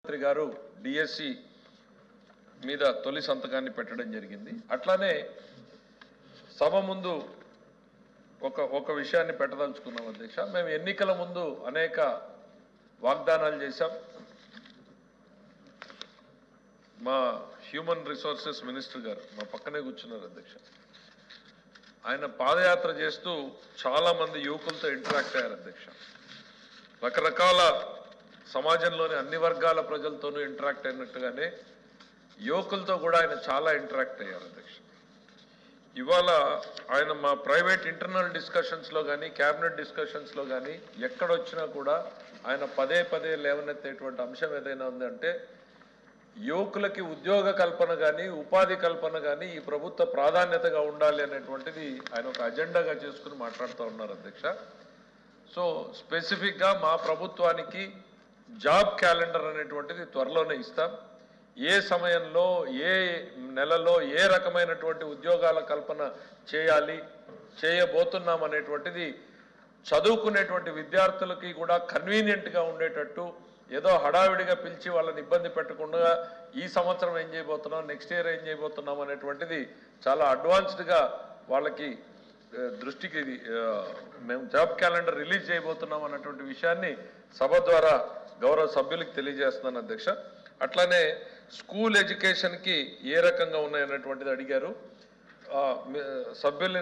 ముఖ్యమంత్రి గారు డిఎస్సి మీద తొలి సంతకాన్ని పెట్టడం జరిగింది. అట్లానే సభ ముందు ఒక విషయాన్ని పెట్టదలుచుకున్నాం అధ్యక్ష. మేము ఎన్నికల ముందు అనేక వాగ్దానాలు చేశాం. మా హ్యూమన్ రిసోర్సెస్ మినిస్టర్ గారు మా పక్కనే కూర్చున్నారు అధ్యక్ష. ఆయన పాదయాత్ర చేస్తూ చాలా మంది యువకులతో ఇంటరాక్ట్ అయ్యారు అధ్యక్ష. రకరకాల సమాజంలోని అన్ని వర్గాల ప్రజలతోనూ ఇంటరాక్ట్ అయినట్టుగానే యువకులతో కూడా ఆయన చాలా ఇంటరాక్ట్ అయ్యారు అధ్యక్ష. ఇవాళ ఆయన మా ప్రైవేట్ ఇంటర్నల్ డిస్కషన్స్లో కానీ క్యాబినెట్ డిస్కషన్స్లో కానీ ఎక్కడొచ్చినా కూడా ఆయన పదే పదే లేవనెత్తేటువంటి అంశం ఏదైనా ఉందంటే యువకులకి ఉద్యోగ కల్పన కానీ ఉపాధి కల్పన కానీ ఈ ప్రభుత్వ ప్రాధాన్యతగా ఉండాలి అనేటువంటిది ఆయన ఒక అజెండాగా చేసుకుని మాట్లాడుతూ ఉన్నారు అధ్యక్ష. సో స్పెసిఫిక్గా మా ప్రభుత్వానికి జాబ్ క్యాలెండర్ అనేటువంటిది త్వరలోనే ఇస్తాం. ఏ సమయంలో ఏ నెలలో ఏ రకమైనటువంటి ఉద్యోగాల కల్పన చేయబోతున్నాం అనేటువంటిది చదువుకునేటువంటి విద్యార్థులకి కూడా కన్వీనియంట్గా ఉండేటట్టు ఏదో హడావిడిగా పిలిచి వాళ్ళని ఇబ్బంది పెట్టకుండా ఈ సంవత్సరం ఏం చేయబోతున్నాం, నెక్స్ట్ ఇయర్ ఏం చేయబోతున్నాం అనేటువంటిది చాలా అడ్వాన్స్డ్గా వాళ్ళకి దృష్టికి మేము జాబ్ క్యాలెండర్ రిలీజ్ చేయబోతున్నాం అన్నటువంటి విషయాన్ని సభ ద్వారా గౌరవ సభ్యులకు తెలియజేస్తున్నాను అధ్యక్ష. అట్లానే స్కూల్ ఎడ్యుకేషన్కి ఏ రకంగా ఉన్నాయన్నటువంటిది అడిగారు సభ్యుల్ని.